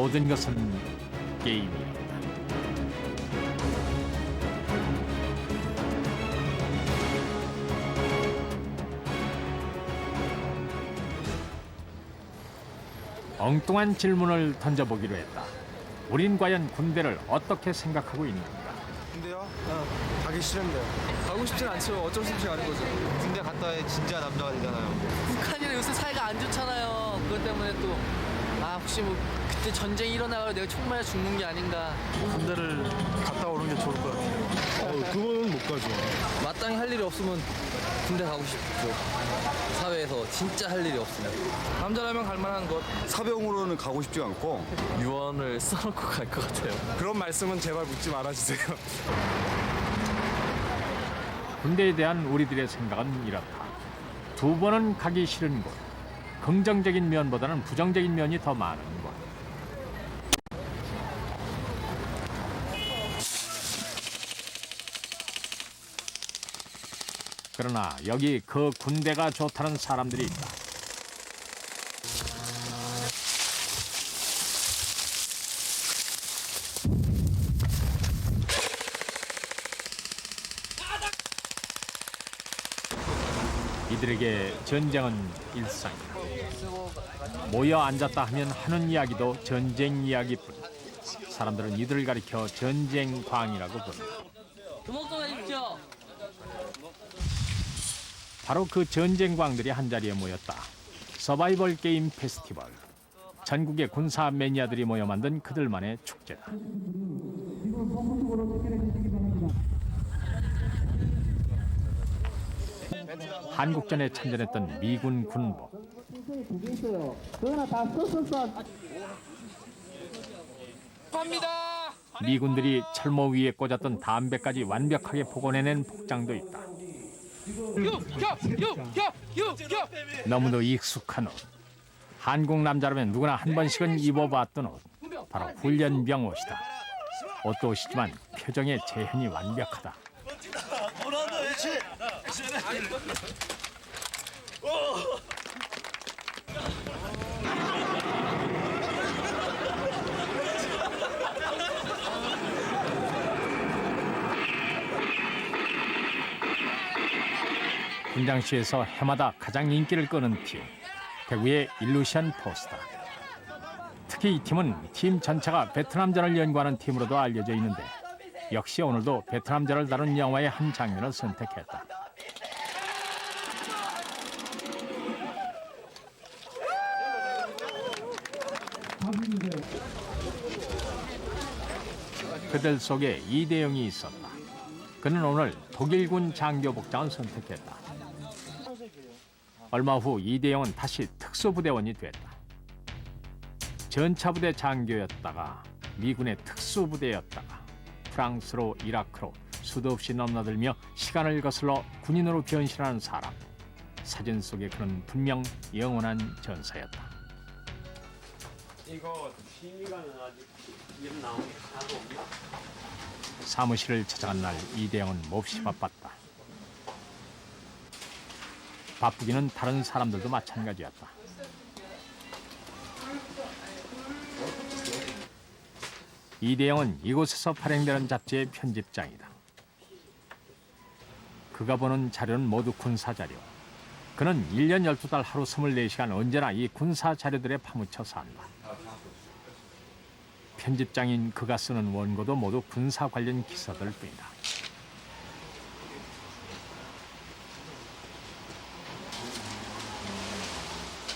모든 것은 게임이었다. 엉뚱한 질문을 던져보기로 했다. 우린 과연 군대를 어떻게 생각하고 있는 건가? 근데요? 가기 싫은데요. 가고 싶진 않죠. 어쩔 수 없이 가는 거죠. 군대 갔다 와야 진짜 남자가 되잖아요. 북한이랑 요새 사이가 안 좋잖아요. 그것 때문에 또 혹시 뭐 그때 전쟁이 일어나고 내가 총 맞아 죽는 게 아닌가. 군대를 갔다 오는 게 좋을 것 같아요. 그거는 못 가죠. 마땅히 할 일이 없으면 군대 가고 싶죠. 사회에서 진짜 할 일이 없으면. 남자라면 갈 만한 것. 사병으로는 가고 싶지 않고 유언을 써놓고 갈 것 같아요. 그런 말씀은 제발 묻지 말아주세요. 군대에 대한 우리들의 생각은 이렇다. 두 번은 가기 싫은 곳. 긍정적인 면보다는 부정적인 면이 더 많은 곳. 그러나 여기 그 군대가 좋다는 사람들이 있다. 이들에게 전쟁은 일상이다. 모여 앉았다 하면 하는 이야기도 전쟁 이야기뿐. 사람들은 이들을 가리켜 전쟁광이라고 부른다. 주먹 좀 해주십시오. 바로 그 전쟁광들이 한자리에 모였다. 서바이벌 게임 페스티벌. 전국의 군사 매니아들이 모여 만든 그들만의 축제다. 한국전에 참전했던 미군 군복. 미군들이 철모 위에 꽂았던 담배까지 완벽하게 복원해낸 복장도 있다. 너무도 익숙한 옷. 한국 남자라면 누구나 한 번씩은 입어봤던 옷. 바로 훈련병 옷이다. 옷도 옷이지만 표정의 재현이 완벽하다. 분장시에서 해마다 가장 인기를 끄는 팀, 대구의 일루션 포스다. 특히 이 팀은 팀 전체가 베트남전을 연구하는 팀으로도 알려져 있는데 역시 오늘도 베트남전을 다룬 영화의 한 장면을 선택했다. 그들 속에 이대영이 있었다. 그는 오늘 독일군 장교 복장을 선택했다. 얼마 후 이대영은 다시 특수부대원이 됐다. 전차부대 장교였다가 미군의 특수부대였다가 프랑스로 이라크로 수도 없이 넘나들며 시간을 거슬러 군인으로 변신하는 사람. 사진 속의 그는 분명 영원한 전사였다. 이거 취미가는 아직 이름 나온 게 하나도 없나? 사무실을 찾아간 날 이대영은 몹시 바빴다. 바쁘기는 다른 사람들도 마찬가지였다. 이대영은 이곳에서 발행되는 잡지의 편집장이다. 그가 보는 자료는 모두 군사 자료. 그는 1년 12달 하루 24시간 언제나 이 군사 자료들에 파묻혀 산다. 편집장인 그가 쓰는 원고도 모두 군사 관련 기사들 뿐이다.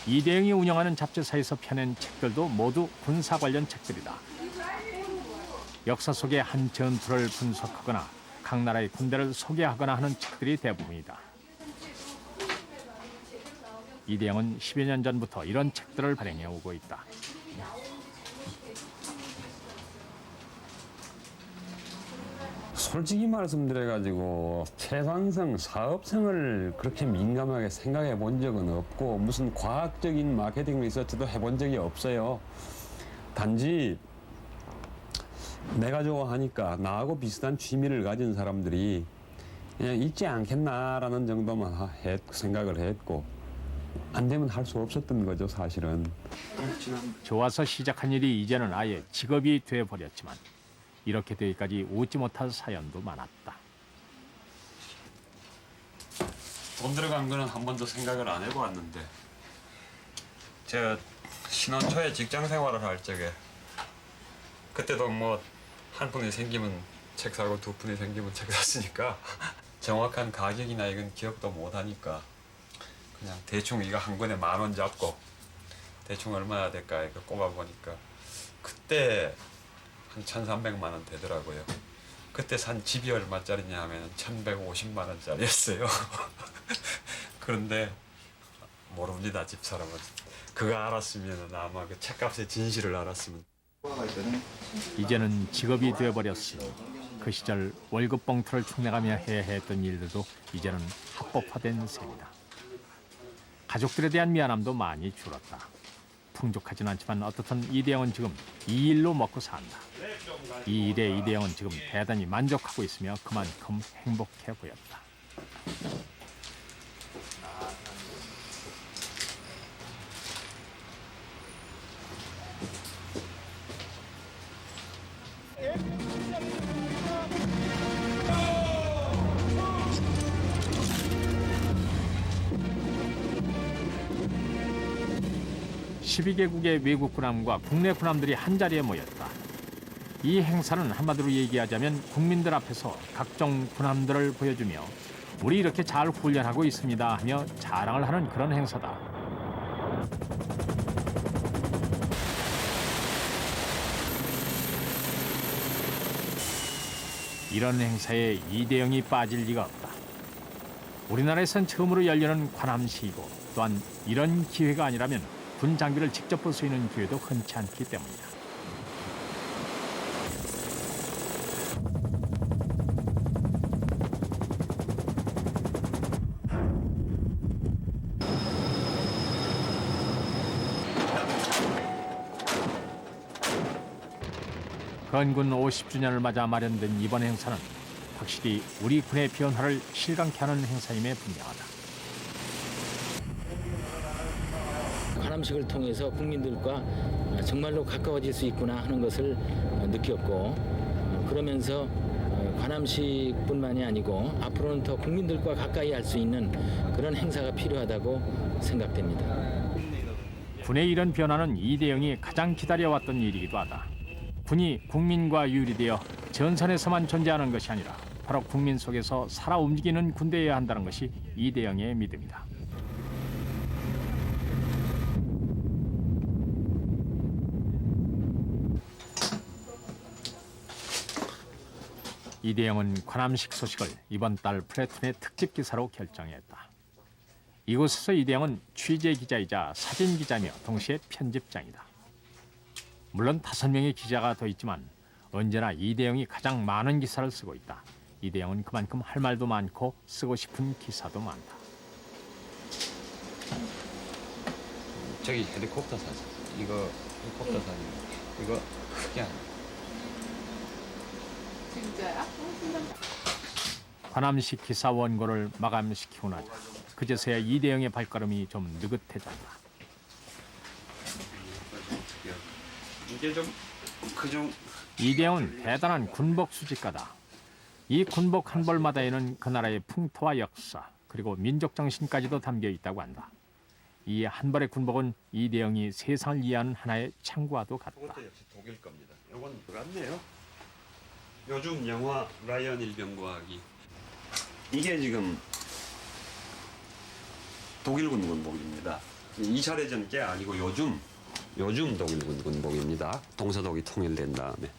이대영이 운영하는 잡지사에서 펴낸 책들도 모두 군사 관련 책들이다. 역사 속의 한 전투를 분석하거나 각 나라의 군대를 소개하거나 하는 책들이 대부분이다. 이대영은 10여 년 전부터 이런 책들을 발행해 오고 있다. 솔직히 말씀드려가지고 세상성, 사업성을 그렇게 민감하게 생각해 본 적은 없고 무슨 과학적인 마케팅 리서치도 해본 적이 없어요. 단지 내가 좋아하니까 나하고 비슷한 취미를 가진 사람들이 그냥 있지 않겠나라는 정도만 생각을 했고 안 되면 할 수 없었던 거죠, 사실은. 좋아서 시작한 일이 이제는 아예 직업이 돼버렸지만 이렇게 되기까지 웃지 못할 사연도 많았다. 돈 들어간 거는 한 번도 생각을 안 해보았는데 제가 신혼 초에 직장 생활을 할 적에 그때도 뭐 한 푼이 생기면 책 사고 두 푼이 생기면 책 샀으니까 정확한 가격이나 이건 기억도 못 하니까 그냥 대충 이거 한 권에 10,000원 잡고 대충 얼마나 될까 이거 꼽아보니까 그때 한 1,300만 원 되더라고요. 그때 산 집이 얼마짜리냐 하면 1,150만 원짜리였어요. 그런데 모릅니다, 집사람은. 그거 알았으면 아마 그 책값의 진실을 알았으면. 이제는 직업이 되어버렸으니 그 시절 월급 봉투를 축내가며 해야 했던 일들도 이제는 합법화된 셈이다. 가족들에 대한 미안함도 많이 줄었다. 풍족하진 않지만 어떻든 이대영은 지금 이 일로 먹고 산다. 이 일에 이대영은 지금 대단히 만족하고 있으며 그만큼 행복해 보였다. (12개국의) 외국 군함과 국내 군함들이 한자리에 모였다. 이 행사는 한마디로 얘기하자면 국민들 앞에서 각종 군함들을 보여주며 우리 이렇게 잘 훈련하고 있습니다 하며 자랑을 하는 그런 행사다. 이런 행사에 이대영이 빠질 리가 없다. 우리나라에선 처음으로 열리는 관함식이고 또한 이런 기회가 아니라면 군 장비를 직접 볼 수 있는 기회도 흔치 않기 때문이다. 건군 50주년을 맞아 마련된 이번 행사는 확실히 우리 군의 변화를 실감케 하는 행사임에 분명하다. 관함식을 통해서 국민들과 정말로 가까워질 수 있구나 하는 것을 느꼈고 그러면서 관함식뿐만이 아니고 앞으로는 더 국민들과 가까이 할 수 있는 그런 행사가 필요하다고 생각됩니다. 군의 이런 변화는 이대영이 가장 기다려왔던 일이기도 하다. 군이 국민과 유리되어 전선에서만 존재하는 것이 아니라 바로 국민 속에서 살아 움직이는 군대여야 한다는 것이 이대영의 믿음이다. 이대영은 관함식 소식을 이번 달 플래툰의 특집 기사로 결정했다. 이곳에서 이대영은 취재 기자이자 사진 기자며 동시에 편집장이다. 물론 5명의 기자가 더 있지만 언제나 이대영이 가장 많은 기사를 쓰고 있다. 이대영은 그만큼 할 말도 많고 쓰고 싶은 기사도 많다. 저기 헬리콥터 사진. 이거 헬리콥터 사진. 이거 크게 안. 관함식 기사 원고를 마감시키고 나자 그제서야 이대영의 발걸음이 좀 느긋해졌다. 이게 좀 그중 이대영은 대단한 군복 수집가다. 이 군복 한 벌마다에는 그 나라의 풍토와 역사 그리고 민족 정신까지도 담겨 있다고 한다. 이 한 벌의 군복은 이대영이 세상을 이해하는 하나의 창구와도 같다. 이것도 역시 독일 겁니다. 이건 같네요. 요즘 영화 라이언 일병과학이 이게 지금 독일군 군복입니다. 2차 대전 게 아니고 요즘 독일군 군복입니다. 동서독이 통일된 다음에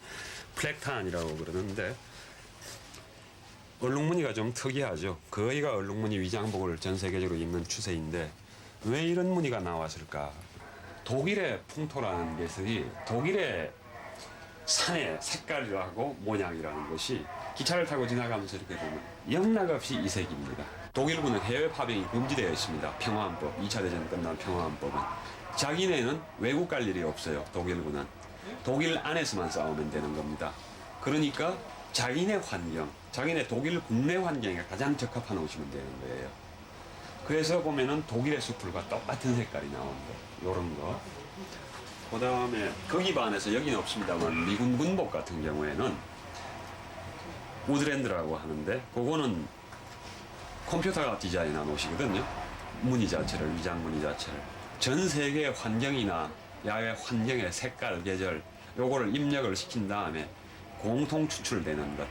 플렉탄이라고 그러는데 얼룩무늬가 좀 특이하죠. 거의가 얼룩무늬 위장복을 전 세계적으로 입는 추세인데 왜 이런 무늬가 나왔을까? 독일의 풍토라는 것이 독일의 산의 색깔이라고 모양이라는 것이 기차를 타고 지나가면서 이렇게 보면 영락없이 이색입니다. 독일군은 해외 파병이 금지되어 있습니다. 평화헌법, 2차 대전 끝난 평화헌법은. 자기네는 외국 갈 일이 없어요. 독일군은. 독일 안에서만 싸우면 되는 겁니다. 그러니까 자기네 환경, 자기네 독일 국내 환경에 가장 적합한 옷이면 되는 거예요. 그래서 보면은 독일의 숯불과 똑같은 색깔이 나오는 거, 요런 거. 그 다음에 거기 반해서 여기는 없습니다만 미군 군복 같은 경우에는 우드랜드라고 하는데 그거는 컴퓨터가 디자인한 옷이거든요. 무늬 자체를, 위장 무늬 자체를. 전 세계 환경이나 야외 환경의 색깔, 계절 요거를 입력을 시킨 다음에 공통 추출되는 것.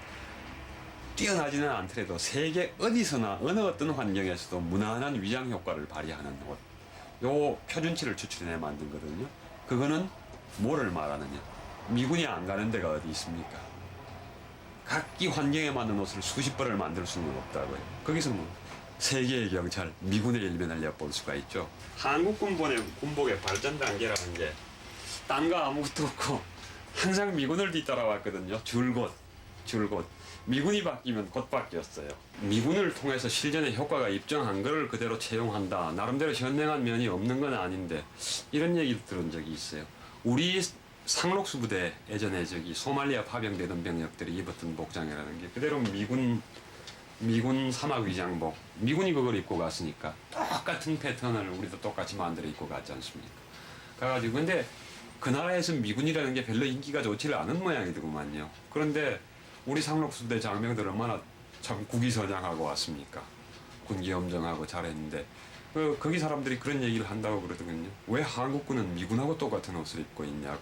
뛰어나지는 않더라도 세계 어디서나 어느 어떤 환경에서도 무난한 위장 효과를 발휘하는 옷. 요 표준치를 추출해 만든 거거든요. 그거는 뭐를 말하느냐. 미군이 안 가는 데가 어디 있습니까? 각기 환경에 맞는 옷을 수십 벌을 만들 수는 없다고요. 거기서 뭐 세계의 경찰, 미군의 일면을 엿볼 수가 있죠. 한국 군복의 발전 단계라는 게 딴 거 아무것도 없고 항상 미군을 뒤따라왔거든요. 줄곧. 미군이 바뀌면 곧 바뀌었어요. 미군을 통해서 실전에 효과가 입증한 걸 그대로 채용한다. 나름대로 현명한 면이 없는 건 아닌데 이런 얘기를 들은 적이 있어요. 우리 상록수 부대 예전에 소말리아 파병되던 병력들이 입었던 복장이라는 게 그대로 미군 사막 위장복. 미군이 그걸 입고 갔으니까 똑같은 패턴을 우리도 똑같이 만들어 입고 갔지 않습니까? 가가지고 근데 그 나라에서 미군이라는 게 별로 인기가 좋지를 않은 모양이더구만요. 그런데 우리 상록수부대 장병들 얼마나 참 국위선양하고 왔습니까? 군기엄정하고 잘했는데 거기 사람들이 그런 얘기를 한다고 그러더군요. 왜 한국군은 미군하고 똑같은 옷을 입고 있냐고.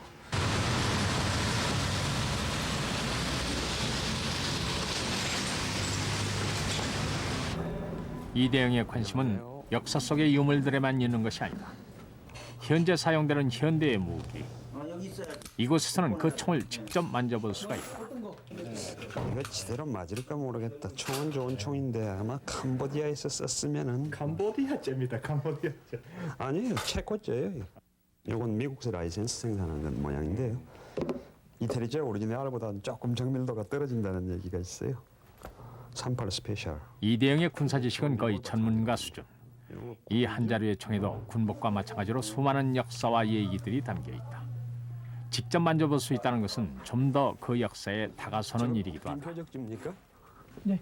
이대영의 관심은 역사 속의 유물들에만 있는 것이 아니다. 현재 사용되는 현대의 무기. 이곳에서는 그 총을 직접 만져볼 수가 있다. 이거 제대로 맞을까 모르겠다. 총은 좋은 총인데 아마 캄보디아에서 썼으면은. 캄보디아제입니다. 캄보디아제. 아니에요, 체코제예요. 이건 미국에서 라이센스 생산한 건 모양인데요. 이태리제 오리지널보다는 조금 정밀도가 떨어진다는 얘기가 있어요. 38 스페셜. 이대영의 군사 지식은 거의 전문가 수준. 이 한 자루의 총에도 군복과 마찬가지로 수많은 역사와 얘기들이 담겨 있다. 직접 만져볼 수 있다는 것은 좀 더 그 역사에 다가서는 일이기도 하다. 표적지입니까? 네.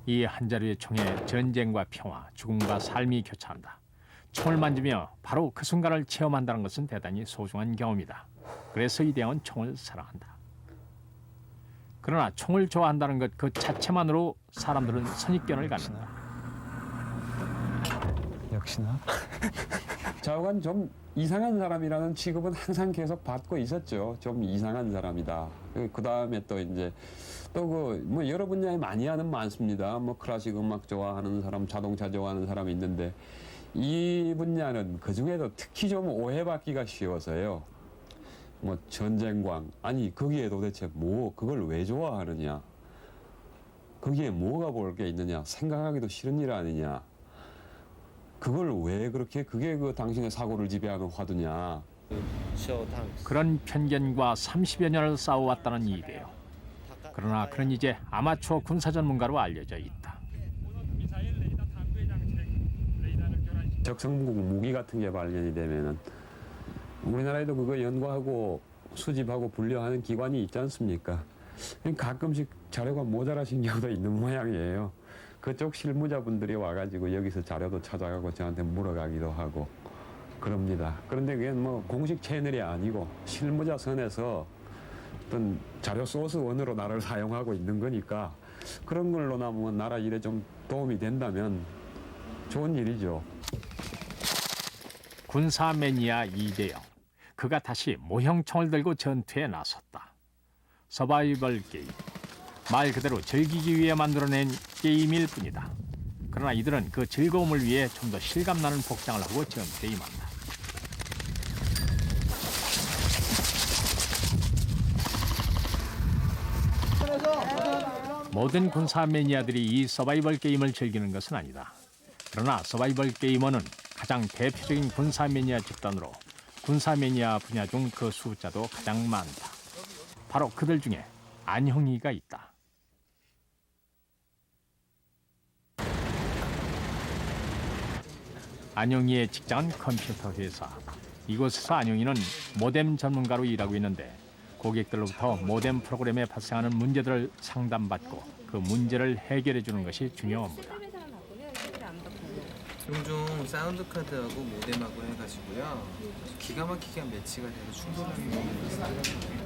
이 한 자루의 총에 전쟁과 평화, 죽음과 삶이 교차한다. 총을 만지며 바로 그 순간을 체험한다는 것은 대단히 소중한 경험이다. 그래서 이대영은 총을 사랑한다. 그러나 총을 좋아한다는 것 그 자체만으로 사람들은 선입견을 갖는다. 역시나. 좌우간 좀 이상한 사람이라는 취급은 항상 계속 받고 있었죠. 좀 이상한 사람이다. 그 다음에 또 이제 뭐 여러 분야에 마니아는 많습니다. 뭐 클래식 음악 좋아하는 사람, 자동차 좋아하는 사람이 있는데 이 분야는 그 중에도 특히 좀 오해받기가 쉬워서요. 뭐 전쟁광, 아니 거기에 도대체 그걸 왜 좋아하느냐? 거기에 뭐가 볼 게 있느냐? 생각하기도 싫은 일 아니냐? 그걸 왜 그렇게 그게 당신의 사고를 지배하는 화두냐? 그런 편견과 30여 년을 싸워왔다는 이대영. 그러나 그는 이제 아마추어 군사 전문가로 알려져 있다. 적성국 무기 같은 게 발견이 되면은 우리나라에도 그거 연구하고 수집하고 분류하는 기관이 있지 않습니까? 가끔씩 자료가 모자라신 경우도 있는 모양이에요. 그쪽 실무자분들이 와가지고 여기서 자료도 찾아가고 저한테 물어가기도 하고 그럽니다. 그런데 그게 뭐 공식 채널이 아니고 실무자 선에서 어떤 자료 소스 원으로 나를 사용하고 있는 거니까 그런 걸로나 뭐 나라 일에 좀 도움이 된다면 좋은 일이죠. 군사 매니아 이대영. 그가 다시 모형총을 들고 전투에 나섰다. 서바이벌 게임. 말 그대로 즐기기 위해 만들어낸 게임일 뿐이다. 그러나 이들은 그 즐거움을 위해 좀 더 실감나는 복장을 하고 전투에 임한다. 모든 군사 매니아들이 이 서바이벌 게임을 즐기는 것은 아니다. 그러나 서바이벌 게이머는 가장 대표적인 군사 매니아 집단으로 군사 매니아 분야 중 그 숫자도 가장 많다. 바로 그들 중에 안형이가 있다. 안영희의 직장은 컴퓨터 회사. 이곳에서 안영희는 모뎀 전문가로 일하고 있는데 고객들로부터 모뎀 프로그램에 발생하는 문제들을 상담받고 그 문제를 해결해 주는 것이 중요합니다. 종종 사운드 카드하고 모뎀하고 해가지고요. 기가 막히게 매치가 돼서 충돌하는 경우가 있어요.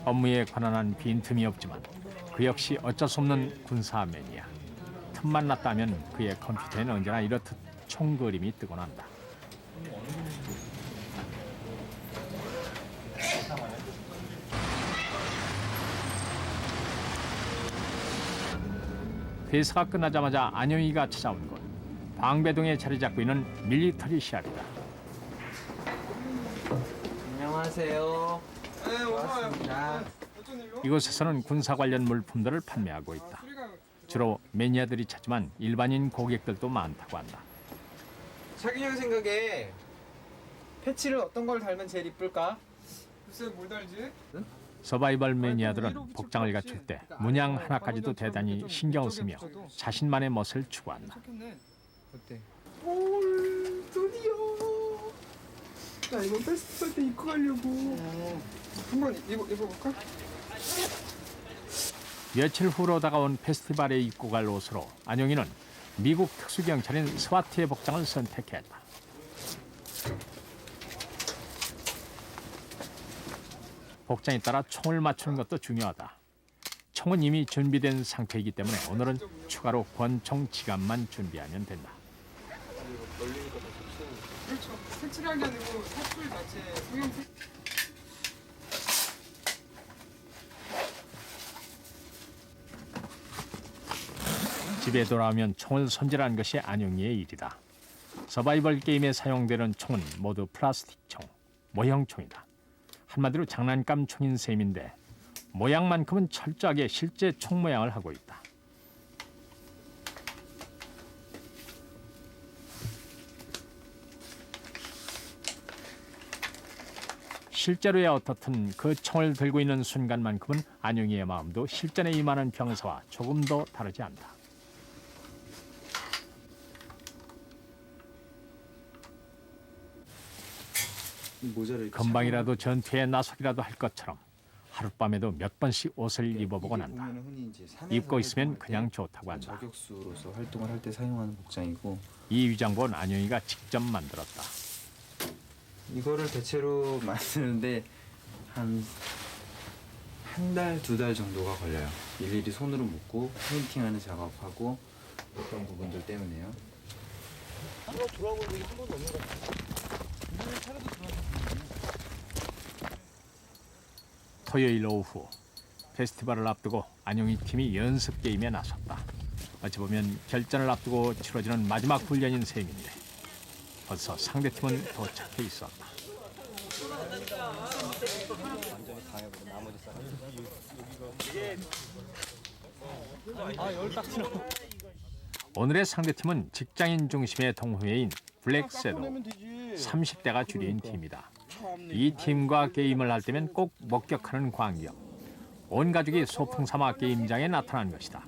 업무에 관한 한 빈틈이 없지만 그 역시 어쩔 수 없는 군사 매니아. 틈만 났다면 그의 컴퓨터에는 언제나 이렇듯 총그림이 뜨곤 한다. 회사가 끝나자마자 안영희가 찾아온 곳. 방배동에 자리 잡고 있는 밀리터리 샵이다. 안녕하세요. 네, 고맙습니다. 이곳에서는 군사 관련 물품들을 판매하고 있다. 주로 매니아들이 찾지만 일반인 고객들도 많다고 한다. 자기 형 생각에 패치를 어떤 걸 달면 제일 이쁠까? 글쎄 뭘 달지? 서바이벌 매니아들은 복장을 갖출 때 문양 하나까지도 대단히 신경을 쓰며 자신만의 멋을 추구한다. 어때? 올 드디어. 나 이거 페스티벌 때 입고 가려고. 한번 입어볼까? 며칠 후로 다가온 페스티벌에 입고 갈 옷으로 안영희는 미국 특수경찰인 스와트의 복장을 선택했다. 복장에 따라 총을 맞추는 것도 중요하다. 총은 이미 준비된 상태이기 때문에 오늘은 추가로 권총 지갑만 준비하면 된다. 그렇죠. 색칠한 게 아니고 사출 자체 성형 색. 집에 돌아오면 총을 손질하는 것이 안영희의 일이다. 서바이벌 게임에 사용되는 총은 모두 플라스틱 총, 모형총이다. 한마디로 장난감 총인 셈인데 모양만큼은 철저하게 실제 총 모양을 하고 있다. 실제로야 어떻든 그 총을 들고 있는 순간만큼은 안영희의 마음도 실전에 임하는 병사와 조금도 다르지 않다. 금방이라도 전투에 나서기라도 할 것처럼 하룻밤에도 몇 번씩 옷을 입어보곤 한다. 입고 있으면 그냥 좋다고 한다. 저격수로서 활동을 할 때 사용하는 복장이고 이 위장복은 안영희가 직접 만들었다. 이거를 대체로 만드는데 한 달, 2달 정도가 걸려요. 일일이 손으로 묶고 페인팅하는 작업하고 그런 부분들 때문에요. 토요일 오후 페스티벌을 앞두고 안영희 팀이 연습 게임에 나섰다. 어찌 보면 결전을 앞두고 치러지는 마지막 훈련인 셈인데 벌써 상대팀은 도착해 있었다. 오늘의 상대팀은 직장인 중심의 동호회인 블랙새도 30대가 줄인 팀이다. 이 팀과 게임을 할 때면 꼭 목격하는 광경. 온 가족이 소풍 삼아 게임장에 나타난 것이다.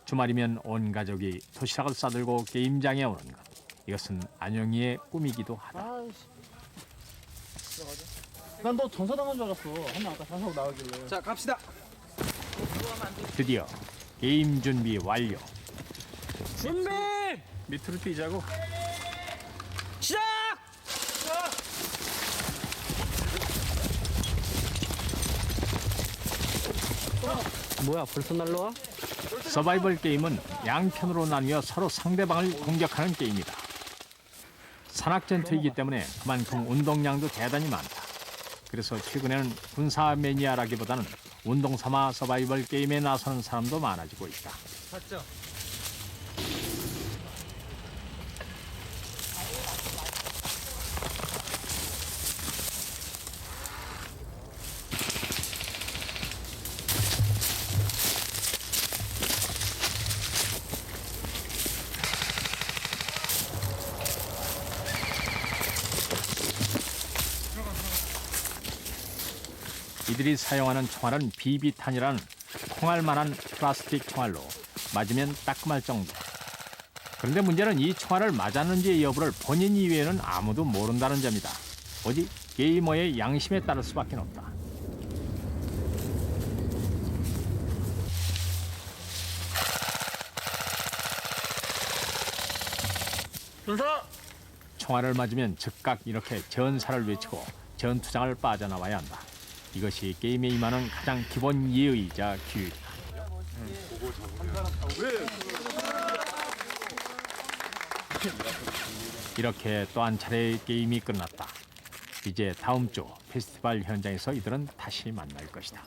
주말이면 온 가족이 도시락을 싸들고 게임장에 오는 것. 이것은 안영희의 꿈이기도 하다. 난 너 전사당한 줄 알았어. 한명 아까 사서 나오길래. 자, 갑시다. 드디어 게임 준비 완료. 준비! 밑으로 뛰자고. 시작! 뭐야, 벌써 날라와? 서바이벌 게임은 양편으로 나뉘어 서로 상대방을 공격하는 게임이다. 산악전투이기 때문에 그만큼 운동량도 대단히 많다. 그래서 최근에는 군사 매니아라기보다는 운동 삼아 서바이벌 게임에 나서는 사람도 많아지고 있다. 봤죠? 이들이 사용하는 총알은 비비탄이라는 콩알만한 플라스틱 총알로 맞으면 따끔할 정도. 그런데 문제는 이 총알을 맞았는지의 여부를 본인 이외에는 아무도 모른다는 점이다. 오직 게이머의 양심에 따를 수밖에 없다. 총알을 맞으면 즉각 이렇게 전사를 외치고 전투장을 빠져나와야 한다. 이것이 게임에 임하는 가장 기본 예의이자 규율이다. 이렇게 또 한 차례의 게임이 끝났다. 이제 다음 주 페스티벌 현장에서 이들은 다시 만날 것이다.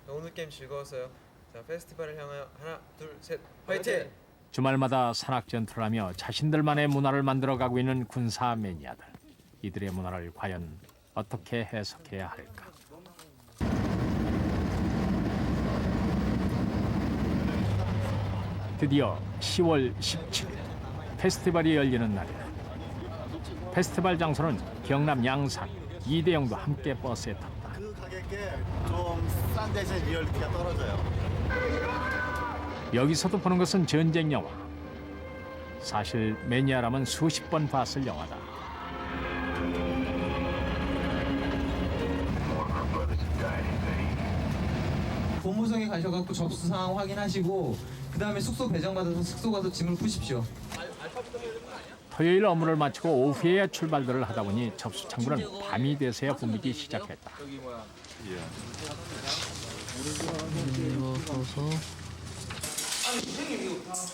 오늘 게임 즐거웠어요. 자, 페스티벌을 향하여 하나, 둘, 셋, 화이팅! 주말마다 산악 전투를 하며 자신들만의 문화를 만들어가고 있는 군사 매니아들. 이들의 문화를 과연 어떻게 해석해야 할까? 드디어 10월 17일 페스티벌이 열리는 날이다. 페스티벌 장소는 경남 양산. 이대영도 함께 버스에 탔다. 그 가격에 좀 싼 대신 리얼리티가 떨어져요. 여기서도 보는 것은 전쟁 영화. 사실 매니아라면 수십 번 봤을 영화다. 본부석에 가셔갖고 접수 상황 확인하시고 그 다음에 숙소 배정받아서 숙소 가서 짐을 푸십시오. 토요일 업무를 마치고 오후에야 출발들을 하다 보니 접수 창구는 밤이 돼서야 붐비기 시작했다.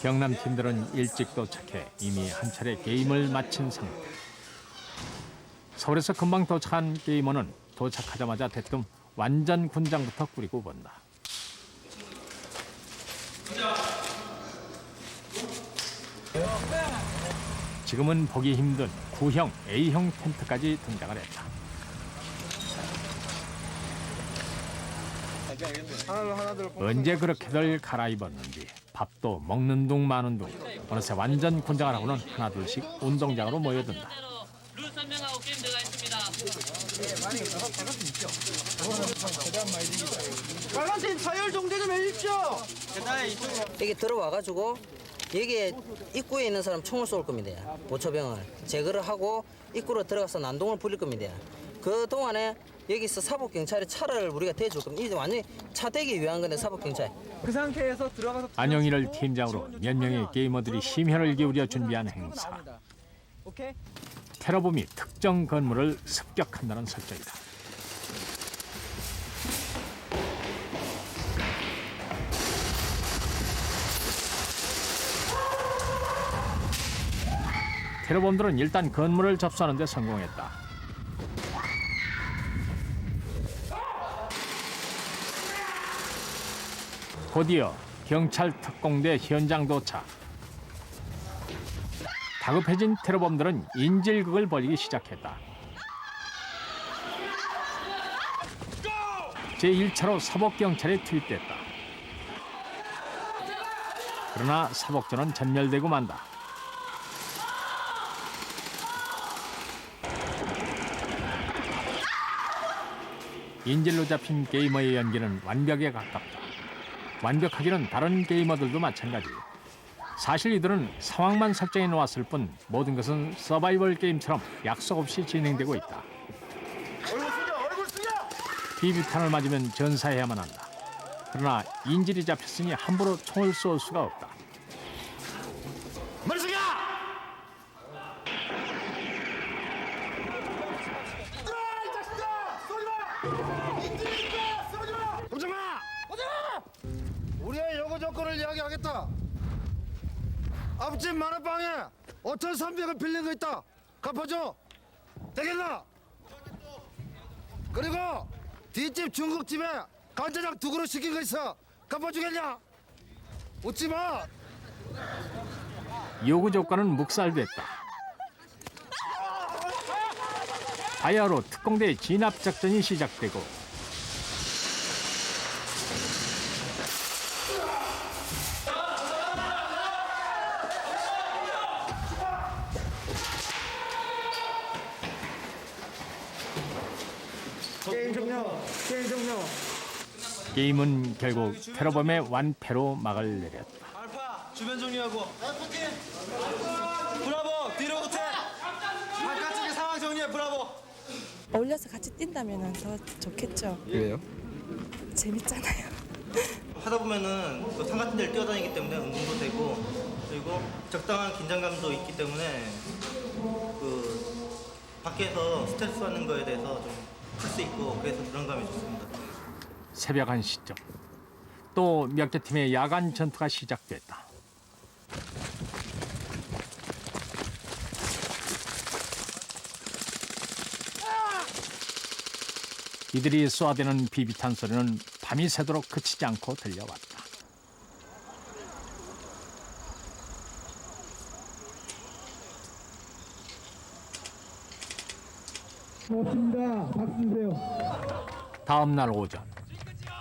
경남 팀들은 일찍 도착해 이미 한 차례 게임을 마친 상태. 서울에서 금방 도착한 게이머는 도착하자마자 대뜸 완전 군장부터 꾸리고 본다. 지금은 보기 힘든 구형 A형 텐트까지 등장을 했다. 언제 그렇게들 갈아입었는지 밥도 먹는 둥 마는 둥 어느새 완전 군장을 하고는 하나둘씩 운동장으로 모여든다. 룰 설명하고 게임 들어가겠습니다. 빨간팀 차열 정대 좀 해주십시오. 여기 들어와가지고 여기 입구에 있는 사람 총을 쏠 겁니다. 보초병을 제거를 하고 입구로 들어가서 난동을 부릴 겁니다. 그 동안에 여기서 사법경찰의 차를 우리가 대줄 겁니다. 이게 완전히 차 대기 위한 건데 사법경찰. 그 상태에서 들어가서 안영일을 팀장으로 몇 명의 게이머들이 심혈을 기울여 준비한 행사. 오케이. 테러범이 특정 건물을 습격한다는 설정이다. 테러범들은 일단 건물을 접수하는 데 성공했다. 곧이어 경찰 특공대 현장 도착. 다급해진 테러범들은 인질극을 벌이기 시작했다. 제1차로 사법경찰이 투입됐다. 그러나 사법전은 전멸되고 만다. 인질로 잡힌 게이머의 연기는 완벽에 가깝다. 완벽하기는 다른 게이머들도 마찬가지. 사실 이들은 상황만 설정해 놓았을 뿐 모든 것은 서바이벌 게임처럼 약속 없이 진행되고 있다. 비비탄을 맞으면 전사해야만 한다. 그러나 인질이 잡혔으니 함부로 총을 쏠 수가 없다. 머리 숙여! 우리의 요구 조건을 이야기하겠다. 앞집 만화방에 5,300을 빌린 거 있다. 갚아줘. 되겠나? 그리고 뒷집 중국집에 간짜장 2그릇 시킨 거 있어. 갚아주겠냐? 웃지 마. 요구 조건은 묵살됐다. 바야흐로 특공대의 진압 작전이 시작되고 게임 종료. 게임 종료. 게임은 결국 테러범의 완패로 막을 내렸다. 알파 주변 정리하고. 알파팀. 브라보 뒤로 호텔. 바깥쪽에 상황 정리해 브라보. 어울려서 같이 뛴다면 더 좋겠죠. 왜요? 재밌잖아요. 하다 보면은 또 산 같은 데를 뛰어다니기 때문에 운동도 되고 그리고 적당한 긴장감도 있기 때문에 그 밖에서 스트레스 받는 거에 대해서 좀 풀 수 있고 그래서 불안감이 좋습니다. 새벽 1시쯤 또 몇 개 팀의 야간 전투가 시작됐다. 이들이 쏘아대는 비비탄 소리는 밤이 새도록 그치지 않고 들려왔다. 고맙습니다. 박수 주세요. 다음 날 오전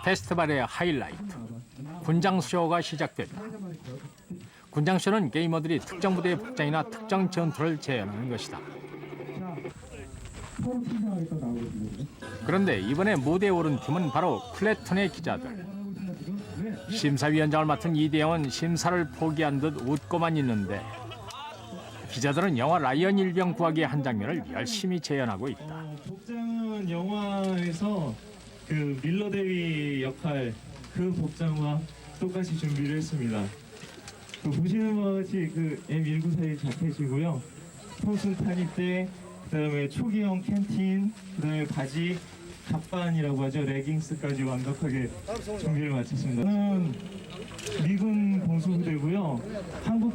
페스티벌의 하이라이트 군장쇼가 시작됐다. 군장쇼는 게이머들이 특정 부대의 복장이나 특정 전투를 재현하는 것이다. 그런데 이번에 무대에 오른 팀은 바로 플래툰의 기자들. 심사위원장을 맡은 이대영은 심사를 포기한 듯 웃고만 있는데 기자들은 영화 라이언 일병 구하기의 한 장면을 열심히 재현하고 있다. 복장은 영화에서 그 밀러 대위 역할 그 복장과 똑같이 준비를 했습니다. 보시는 것이 그 M194의 자켓이고요. 포순 타니대, 그다음에 초기형 캔틴, 그다음에 바지, 갑반이라고 하죠. 레깅스까지 완벽하게 준비를 마쳤습니다. 저는 미군 공수부대고요. 한국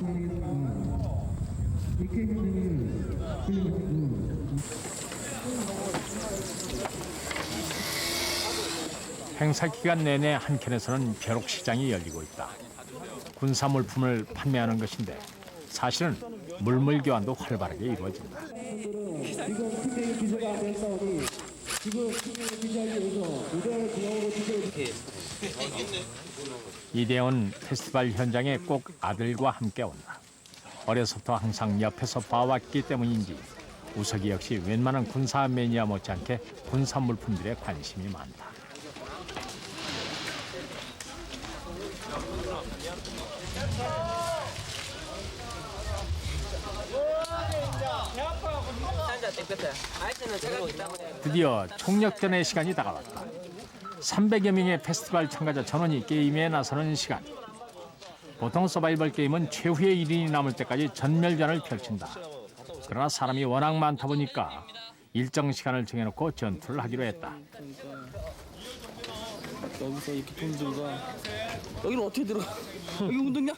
행사 기간 내내 한켠에서는 벼룩시장이 열리고 있다. 군사 물품을 판매하는 것인데 사실은 물물 교환도 활발하게 이루어진다. 이대원 페스티벌 현장에 꼭 아들과 함께 온다. 어려서부터 항상 옆에서 봐왔기 때문인지 우석이 역시 웬만한 군사 매니아 못지않게 군사 물품들에 관심이 많다. 드디어 총력전의 시간이 다가왔다. 300여 명의 페스티벌 참가자 전원이 게임에 나서는 시간. 보통 서바이벌 게임은 최후의 1인이 남을 때까지 전멸전을 펼친다. 그러나 사람이 워낙 많다 보니까 일정 시간을 정해놓고 전투를 하기로 했다. 여기서 이렇게 돈 들고 여기는 어떻게 들어가? 여기 운동장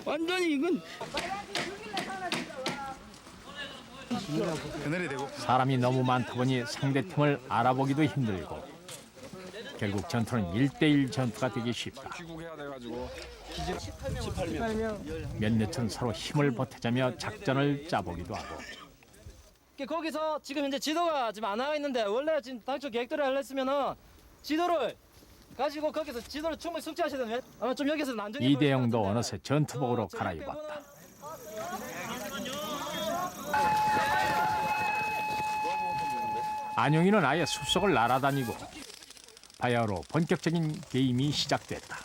완전히 이건 사람이 너무 많다 보니 상대팀을 알아보기도 힘들고 결국 전투는 1대1 전투가 되기 쉽다. 몇몇은 서로 힘을 보태자며 작전을 짜보기도 하고. 거기서 지금 현재 지도가 지금 안 나와 있는데 원래 지금 당초 계획대로 하려면은 지도를 가지고 거기서 지도를 충분히 숙지하셔야 되면 아마 좀 여기서 난전이 이대영도 어느새 전투복으로 갈아입었다. 안용이는 아예 숲속을 날아다니고 바야흐로 본격적인 게임이 시작됐다.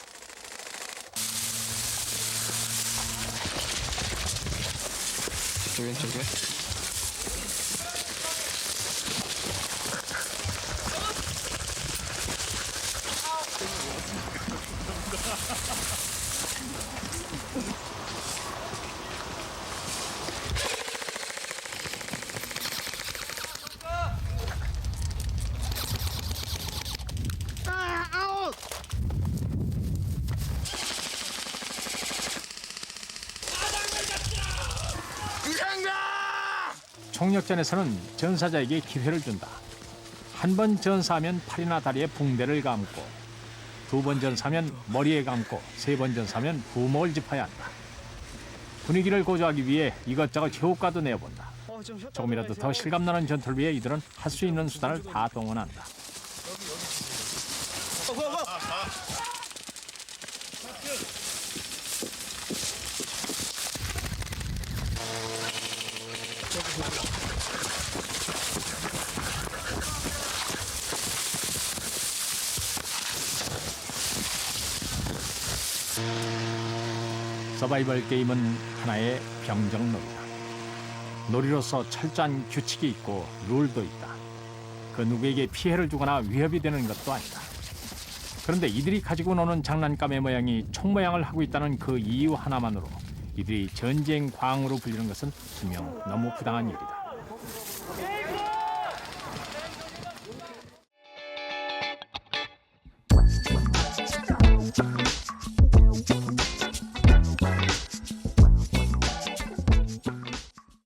왼쪽에 총력전에서는 전사자에게 기회를 준다. 한 번 전사하면 팔이나 다리에 붕대를 감고, 2번 전사하면 머리에 감고, 3번 전사하면 부목을 짚어야 한다. 분위기를 고조하기 위해 이것저것 효과도 내본다. 조금이라도 더 실감나는 전투를 위해 이들은 할 수 있는 수단을 다 동원한다. 서바이벌 게임은 하나의 병정놀이다. 놀이로서 철저한 규칙이 있고 룰도 있다. 그 누구에게 피해를 주거나 위협이 되는 것도 아니다. 그런데 이들이 가지고 노는 장난감의 모양이 총 모양을 하고 있다는 그 이유 하나만으로 이들이 전쟁 광으로 불리는 것은 분명 너무 부당한 일이다.